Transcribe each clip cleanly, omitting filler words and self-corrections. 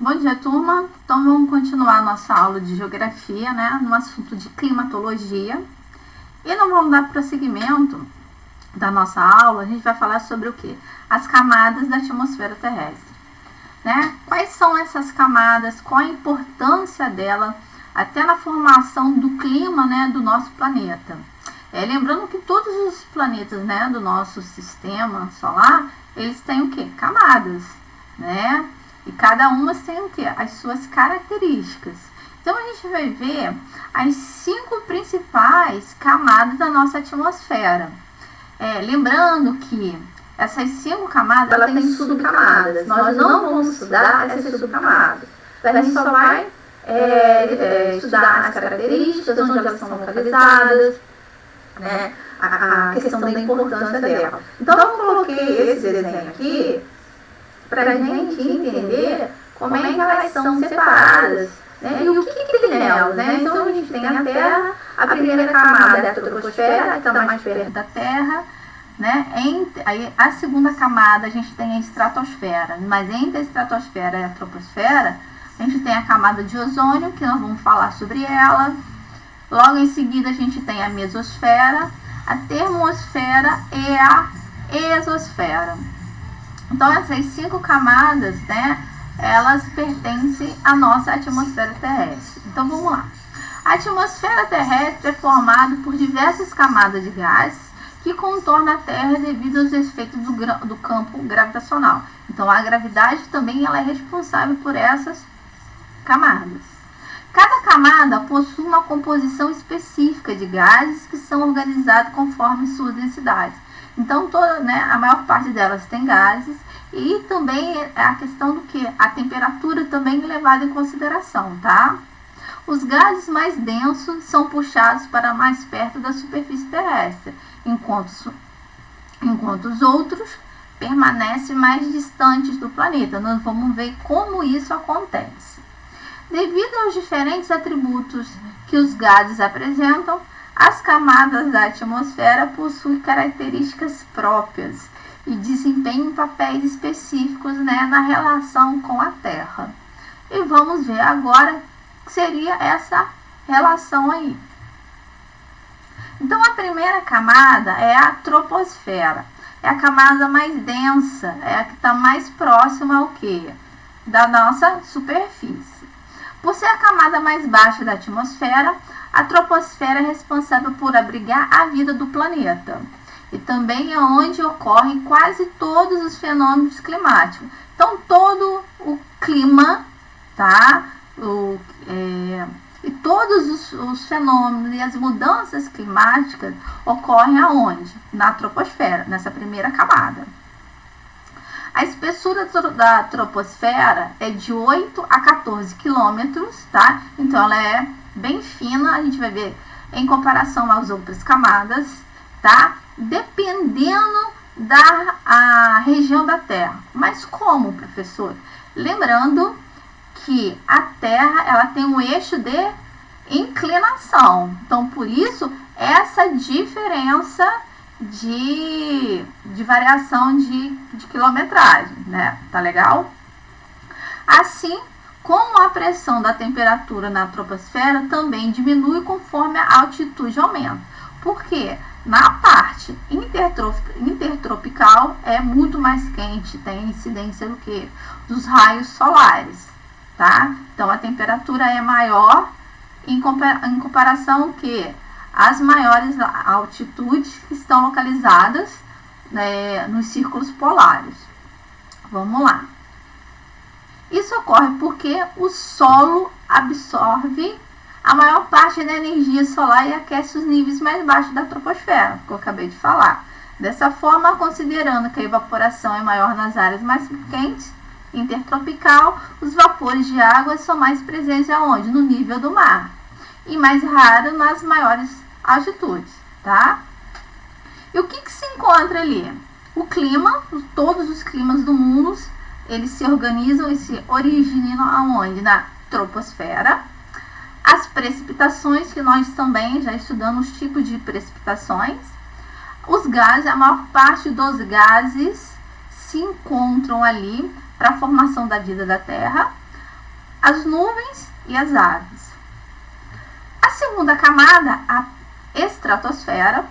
Bom dia, turma. Então vamos continuar a nossa aula de geografia, né, no assunto de climatologia. E não vamos dar prosseguimento da nossa aula, a gente vai falar sobre o quê? As camadas da atmosfera terrestre, né? Quais são essas camadas, qual a importância dela até na formação do clima, né, do nosso planeta. Lembrando que todos os planetas, né, do nosso sistema solar, eles têm o quê? Camadas, né? E cada uma tem o quê? As suas características. Então a gente vai ver as 5 principais camadas da nossa atmosfera. Lembrando que essas 5 camadas, elas têm subcamadas. Nós não vamos estudar essas subcamadas. A gente só vai estudar as características, onde elas são localizadas, né? A questão da importância dela. Então eu coloquei esse desenho aqui para a gente entender como é que elas são separadas, né? E o que tem nelas, né? Então a gente tem a Terra, a primeira camada é a troposfera, que está mais perto da Terra, né? Aí, a segunda camada a gente tem a estratosfera, mas entre a estratosfera e a troposfera a gente tem a camada de ozônio, que nós vamos falar sobre ela. Logo em seguida a gente tem a mesosfera, a termosfera e a exosfera. Então essas 5 camadas, né, elas pertencem à nossa atmosfera terrestre. Então vamos lá. A atmosfera terrestre é formada por diversas camadas de gases que contornam a Terra devido aos efeitos do campo gravitacional. Então a gravidade também ela é responsável por essas camadas. Cada camada possui uma composição específica de gases que são organizados conforme suas densidades. Então, a maior parte delas tem gases e também é a questão do que? A temperatura também é levada em consideração, tá? Os gases mais densos são puxados para mais perto da superfície terrestre, enquanto os outros permanecem mais distantes do planeta. Nós vamos ver como isso acontece. Devido aos diferentes atributos que os gases apresentam, as camadas da atmosfera possuem características próprias e desempenham papéis específicos, né, na relação com a Terra. E vamos ver agora o que seria essa relação aí. Então a primeira camada é a troposfera. É a camada mais densa, é a que está mais próxima ao quê? Da nossa superfície. Por ser a camada mais baixa da atmosfera, a troposfera é responsável por abrigar a vida do planeta. E também é onde ocorrem quase todos os fenômenos climáticos. Então, todo o clima, tá? E todos os fenômenos e as mudanças climáticas ocorrem aonde? Na troposfera, nessa primeira camada. A espessura da troposfera é de 8 a 14 quilômetros, tá? Então, ela é bem fina, a gente vai ver em comparação às outras camadas, tá? Dependendo da região da Terra. Mas como, professor? Lembrando que a Terra, ela tem um eixo de inclinação. Então, por isso, essa diferença de variação de quilometragem, né? Tá legal? Assim, como a pressão da temperatura na troposfera também diminui conforme a altitude aumenta. Porque na parte intertropical é muito mais quente, tem incidência do que? Dos raios solares, tá? Então a temperatura é maior em comparação que as maiores altitudes que estão localizadas, né, nos círculos polares. Vamos lá. Isso ocorre porque o solo absorve a maior parte da energia solar e aquece os níveis mais baixos da troposfera, que eu acabei de falar. Dessa forma, considerando que a evaporação é maior nas áreas mais quentes, intertropical, os vapores de água são mais presentes aonde? No nível do mar. E mais raro nas maiores altitudes, tá? E o que se encontra ali? O clima, todos os climas do mundo, eles se organizam e se originam aonde? Na troposfera. As precipitações, que nós também já estudamos os tipos de precipitações. Os gases, a maior parte dos gases se encontram ali para a formação da vida da Terra. as nuvens e as aves. A segunda camada, a estratosfera,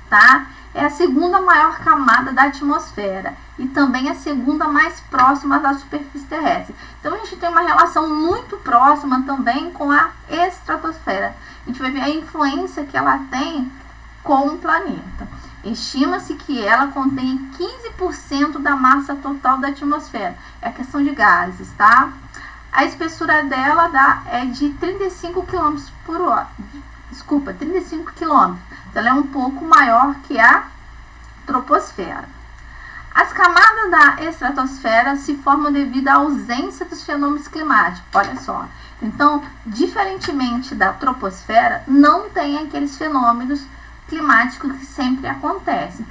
tá? É a segunda maior camada da atmosfera e também a segunda mais próxima da superfície terrestre. Então a gente tem uma relação muito próxima também com a estratosfera. A gente vai ver a influência que ela tem com o planeta. Estima-se que ela contém 15% da massa total da atmosfera. É a questão de gases, tá? A espessura dela é de 35 km por hora. Desculpa, 35 km. Ela é um pouco maior que a troposfera. As camadas da estratosfera se formam devido à ausência dos fenômenos climáticos. Olha só. Então, diferentemente da troposfera, não tem aqueles fenômenos climáticos que sempre acontecem.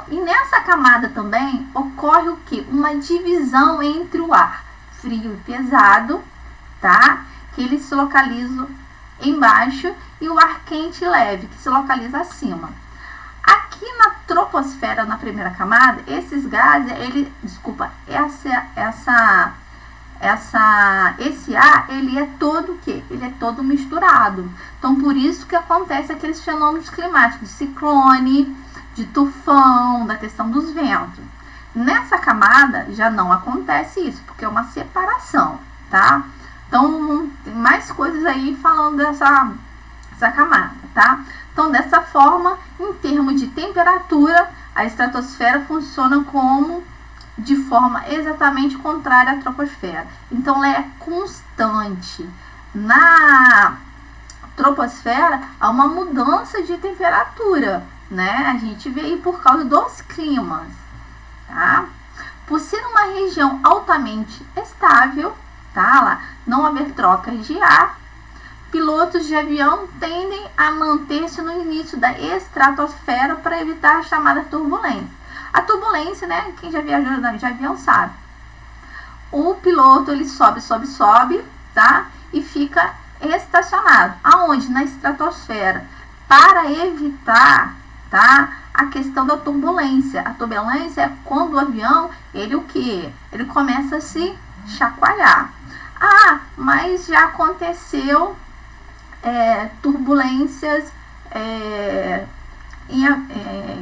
E nessa camada também ocorre o que? Uma divisão entre o ar frio e pesado, tá? Que eles se localizam embaixo, e o ar quente e leve, que se localiza acima. Aqui na troposfera, na primeira camada, esses gases, esse ar, ele é todo o quê? Ele é todo misturado. Então, por isso que acontece aqueles fenômenos climáticos, de ciclone, de tufão, da questão dos ventos. Nessa camada, já não acontece isso, porque é uma separação, tá? Então, tem mais coisas aí falando dessa camada, tá? Então, dessa forma, em termos de temperatura, a estratosfera funciona de forma exatamente contrária à troposfera. Então, ela é constante. Na troposfera, há uma mudança de temperatura, né? A gente vê aí por causa dos climas, tá? Por ser uma região altamente estável, tá? Lá não haver trocas de ar, pilotos de avião tendem a manter-se no início da estratosfera para evitar a chamada turbulência. A turbulência, né? Quem já viajou de avião sabe. O piloto, ele sobe, tá? E fica estacionado. Aonde? Na estratosfera. Para evitar, tá? A questão da turbulência. A turbulência é quando o avião, ele o quê? Ele começa a se chacoalhar. Ah, mas já aconteceu turbulências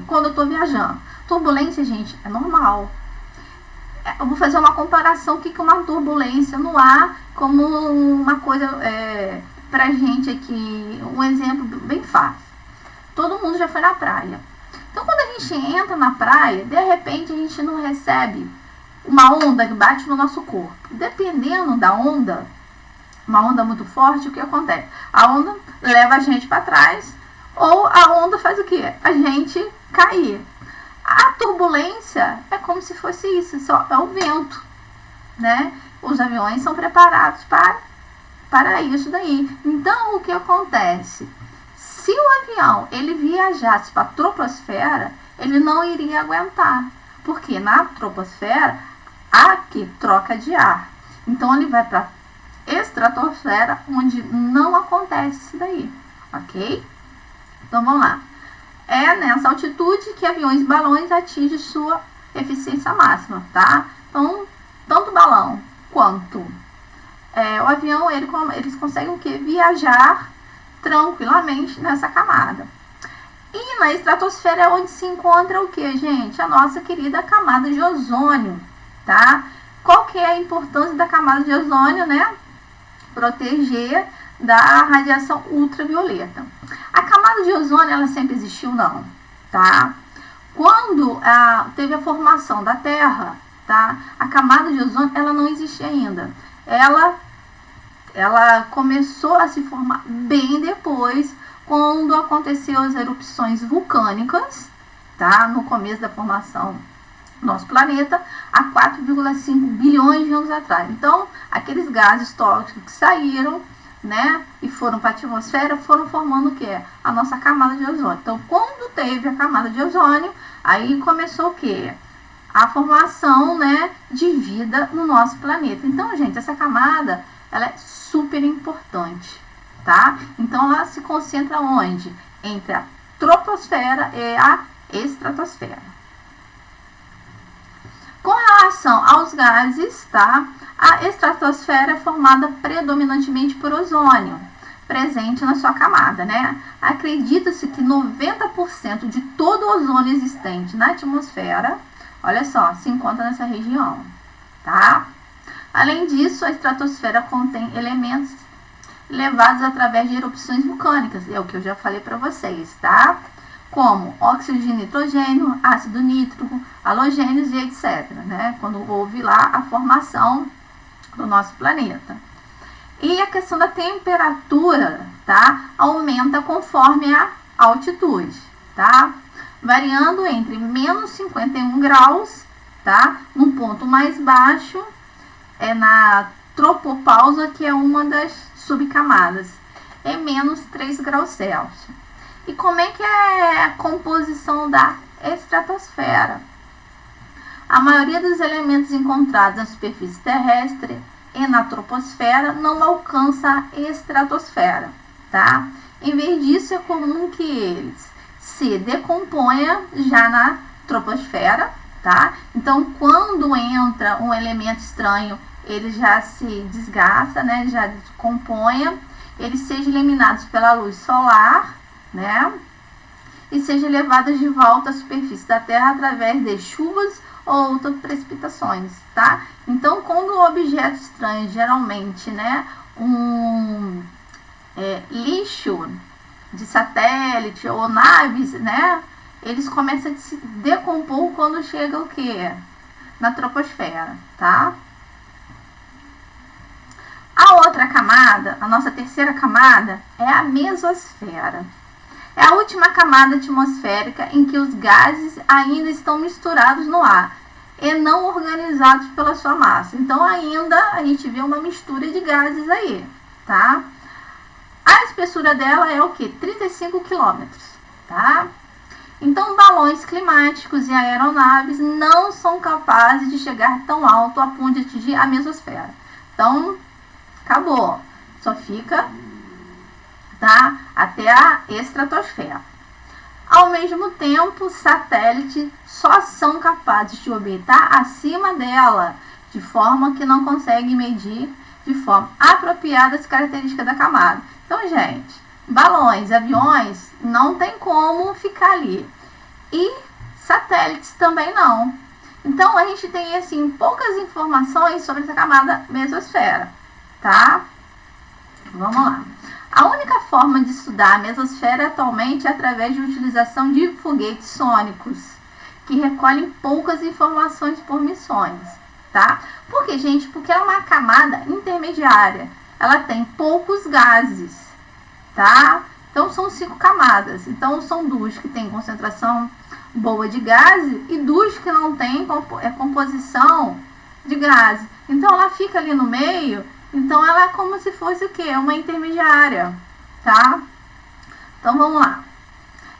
quando eu estou viajando. Turbulência, gente, é normal. Eu vou fazer uma comparação aqui com uma turbulência no ar, como uma coisa pra gente aqui, um exemplo bem fácil. Todo mundo já foi na praia. Então, quando a gente entra na praia, de repente a gente não recebe uma onda que bate no nosso corpo. Dependendo da onda, uma onda muito forte, o que acontece? A onda leva a gente para trás, ou a onda faz o quê? A gente cair. A turbulência é como se fosse isso, só é o vento, né? Os aviões são preparados para isso daí. Então, o que acontece? Se o avião ele viajasse para a troposfera, ele não iria aguentar, porque na troposfera há aqui troca de ar. Então, ele vai para a estratosfera, onde não acontece isso daí, ok? Então, vamos lá. É nessa altitude que aviões e balões atingem sua eficiência máxima, tá? Então, tanto o balão quanto o avião, eles conseguem o quê? Viajar tranquilamente nessa camada. E na estratosfera é onde se encontra o que, gente? A nossa querida camada de ozônio, tá? Qual que é a importância da camada de ozônio, né? Proteger da radiação ultravioleta. A camada de ozônio, ela sempre existiu? Não, tá? Quando teve a formação da Terra, tá? A camada de ozônio, ela não existia ainda. Ela começou a se formar bem depois, quando aconteceu as erupções vulcânicas, tá? No começo da formação do nosso planeta, há 4,5 bilhões de anos atrás. Então, aqueles gases tóxicos que saíram, né, e foram para a atmosfera, foram formando o que? A nossa camada de ozônio. Então, quando teve a camada de ozônio, aí começou o que? A formação, né, de vida no nosso planeta. Então, gente, essa camada, ela é super importante, tá? Então, ela se concentra onde? Entre a troposfera e a estratosfera. Com relação aos gases, tá? A estratosfera é formada predominantemente por ozônio, presente na sua camada, né? Acredita-se que 90% de todo o ozônio existente na atmosfera, olha só, se encontra nessa região, tá? Além disso, a estratosfera contém elementos levados através de erupções vulcânicas, é o que eu já falei para vocês, tá? Como óxido de nitrogênio, ácido nítrico, halogênios e etc, né? Quando houve lá a formação do nosso planeta. E a questão da temperatura, tá? Aumenta conforme a altitude, tá? Variando entre menos 51 graus, tá? No ponto mais baixo, é na tropopausa, que é uma das subcamadas, é menos 3 graus Celsius. E como é que é a composição da estratosfera? A maioria dos elementos encontrados na superfície terrestre e na troposfera não alcança a estratosfera, tá? Em vez disso, é comum que eles se decomponham já na troposfera, tá? Então, quando entra um elemento estranho, ele já se desgasta, né? Já decompõe, eles sejam eliminados pela luz solar, né? E sejam levados de volta à superfície da Terra através de chuvas ou outras precipitações, tá? Então, quando o objeto estranho, geralmente, né, lixo de satélite ou naves, né, eles começam a se decompor quando chega o quê? Na troposfera, tá? A outra camada, a nossa terceira camada, é a mesosfera. É a última camada atmosférica em que os gases ainda estão misturados no ar e não organizados pela sua massa. Então, ainda a gente vê uma mistura de gases aí, tá? A espessura dela é o quê? 35 quilômetros, tá? Então, balões climáticos e aeronaves não são capazes de chegar tão alto a ponto de atingir a mesosfera. Então, acabou. Só fica, tá, até a estratosfera. Ao mesmo tempo, satélites só são capazes de orbitar acima dela, de forma que não conseguem medir de forma apropriada as características da camada. Então, gente, balões, aviões, não tem como ficar ali. E satélites também não. Então, a gente tem, assim, poucas informações sobre essa camada mesosfera, tá? Vamos lá. A única forma de estudar a mesosfera atualmente é através de utilização de foguetes sônicos, que recolhem poucas informações por missões, tá? Por quê, gente? Porque ela é uma camada intermediária. Ela tem poucos gases, tá? Então, são 5 camadas. Então, são 2 que têm concentração boa de gases e 2 que não têm composição de gases. Então, ela fica ali no meio. Então, ela é como se fosse o quê? Uma intermediária, tá? Então, vamos lá.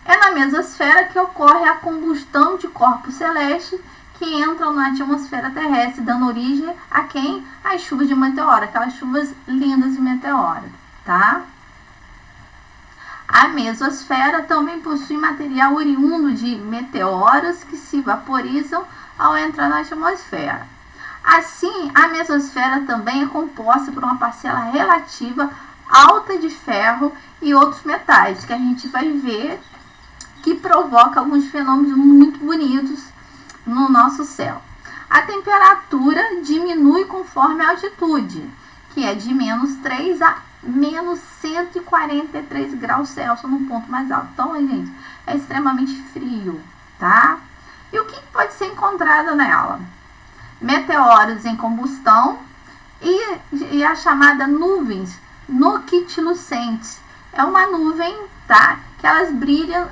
É na mesosfera que ocorre a combustão de corpos celestes que entram na atmosfera terrestre, dando origem a quem? As chuvas de meteoro, aquelas chuvas lindas de meteoro, tá? A mesosfera também possui material oriundo de meteoros que se vaporizam ao entrar na atmosfera. Assim, a mesosfera também é composta por uma parcela relativa alta de ferro e outros metais, que a gente vai ver que provoca alguns fenômenos muito bonitos no nosso céu. A temperatura diminui conforme a altitude, que é de menos 3 a menos 143 graus Celsius no ponto mais alto. Então, gente, é extremamente frio, tá? E o que pode ser encontrado nela? Meteoros em combustão e a chamada nuvens noctilucentes. É uma nuvem, tá? Que elas brilham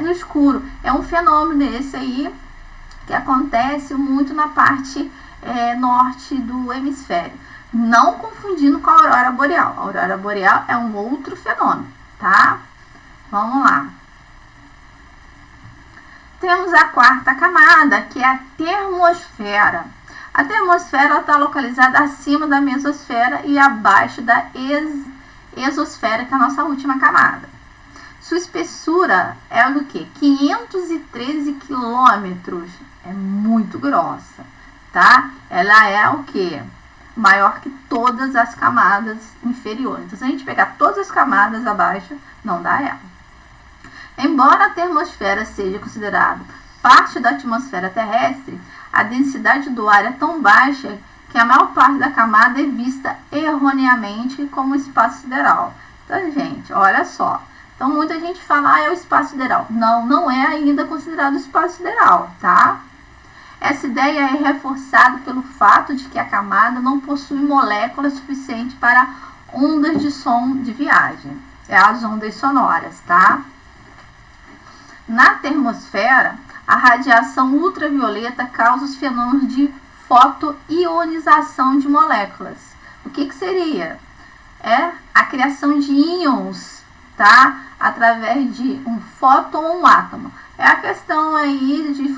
no escuro. É um fenômeno desse aí que acontece muito na parte norte do hemisfério. Não confundindo com a aurora boreal. A aurora boreal é um outro fenômeno, tá? Vamos lá. Temos a quarta camada, que é a termosfera. A termosfera está localizada acima da mesosfera e abaixo da exosfera, que é a nossa última camada. Sua espessura é o quê? 513 quilômetros. É muito grossa, tá? Ela é o quê? Maior que todas as camadas inferiores. Então, se a gente pegar todas as camadas abaixo, não dá ela. Embora a termosfera seja considerada parte da atmosfera terrestre, a densidade do ar é tão baixa que a maior parte da camada é vista erroneamente como espaço sideral. Então, gente, olha só. Então, muita gente fala, é o espaço sideral. Não, não é ainda considerado espaço sideral, tá? Essa ideia é reforçada pelo fato de que a camada não possui moléculas suficientes para ondas de som de viagem. É as ondas sonoras, tá? Na termosfera, a radiação ultravioleta causa os fenômenos de fotoionização de moléculas. O que seria? É a criação de íons, tá? Através de um fóton ou um átomo. É a questão aí de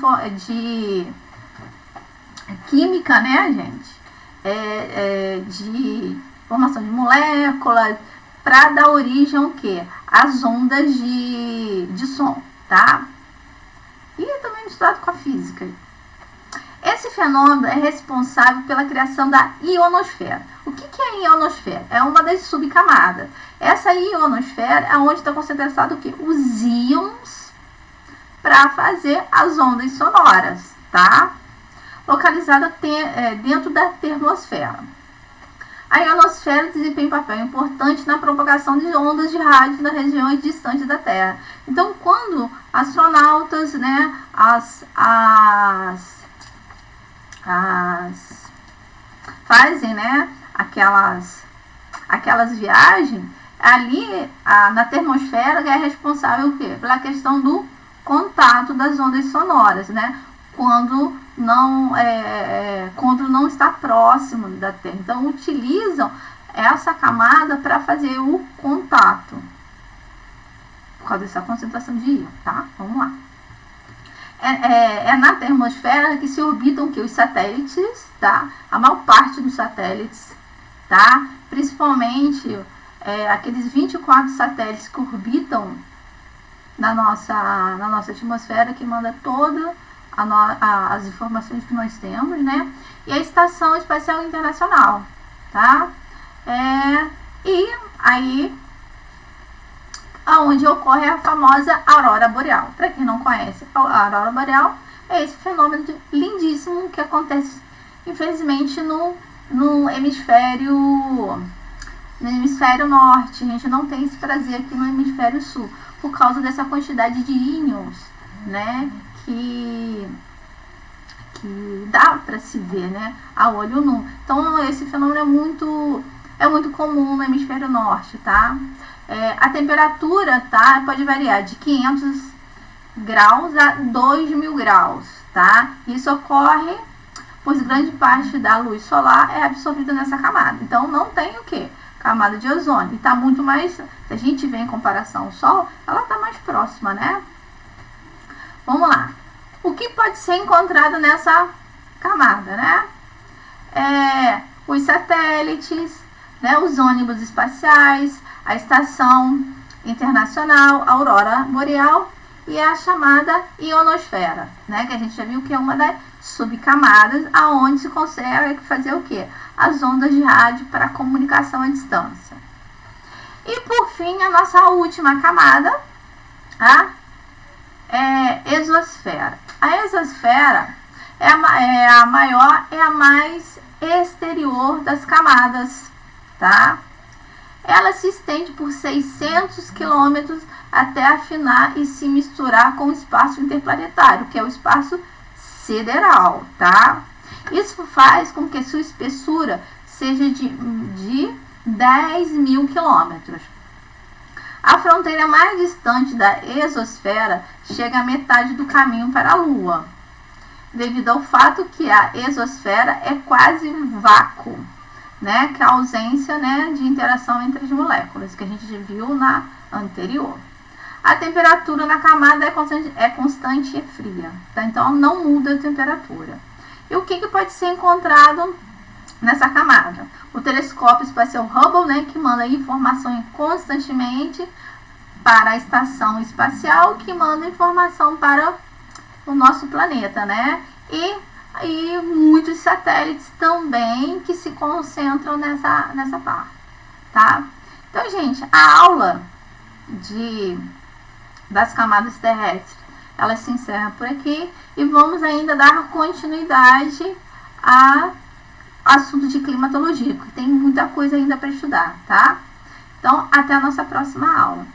química, né, gente? De formação de moléculas para dar origem ao quê? Às ondas de som, tá? E também misturado com a física. Esse fenômeno é responsável pela criação da ionosfera. O que é a ionosfera? É uma das subcamadas. Essa ionosfera é onde está concentrado o quê? Os íons para fazer as ondas sonoras, tá? Localizada dentro da termosfera. A ionosfera desempenha um papel importante na propagação de ondas de rádio nas regiões distantes da Terra. Então, quando astronautas, né, fazem, né, aquelas viagens, ali na termosfera é responsável o quê? Pela questão do contato das ondas sonoras, né? Quando não está próximo da Terra. Então, utilizam essa camada para fazer o contato. Por causa dessa concentração de íon, tá? Vamos lá. É na termosfera que se orbitam os satélites, tá? A maior parte dos satélites, tá? Principalmente aqueles 24 satélites que orbitam na nossa atmosfera, que manda toda as informações que nós temos, né? E a Estação Espacial Internacional, tá? E aí, onde ocorre a famosa Aurora Boreal. Para quem não conhece, a Aurora Boreal é esse fenômeno lindíssimo que acontece, infelizmente, no hemisfério norte. A gente não tem esse prazer aqui no hemisfério sul, por causa dessa quantidade de íons, né? Que dá para se ver, né, a olho nu. Então, esse fenômeno é muito comum no hemisfério norte, tá? A temperatura, tá, pode variar de 500 graus a 2.000 graus, tá? Isso ocorre pois grande parte da luz solar é absorvida nessa camada. Então, não tem o quê? Camada de ozônio. E está muito mais, se a gente vê em comparação ao Sol, ela está mais próxima, né? Vamos lá. O que pode ser encontrado nessa camada, né? Os satélites, né? Os ônibus espaciais, a Estação Internacional, a Aurora Boreal e a chamada ionosfera, né? Que a gente já viu que é uma das subcamadas aonde se consegue fazer o quê? As ondas de rádio para comunicação à distância. E por fim, a nossa última camada, a exosfera. A exosfera é a maior, é a mais exterior das camadas, tá? Ela se estende por 600 quilômetros até afinar e se misturar com o espaço interplanetário, que é o espaço sideral, tá? Isso faz com que sua espessura seja de 10.000 quilômetros. A fronteira mais distante da exosfera chega à metade do caminho para a Lua, devido ao fato que a exosfera é quase vácuo, né? Que é a ausência, né, de interação entre as moléculas, que a gente já viu na anterior. A temperatura na camada é constante e fria, tá? Então não muda a temperatura. E o que pode ser encontrado nessa camada? O telescópio espacial Hubble, né, que manda informação constantemente para a estação espacial, que manda informação para o nosso planeta, né? E e muitos satélites também que se concentram nessa parte, tá? Então, gente, a aula das camadas terrestres, ela se encerra por aqui e vamos ainda dar continuidade a assunto de climatologia, porque tem muita coisa ainda para estudar, tá? Então, até a nossa próxima aula.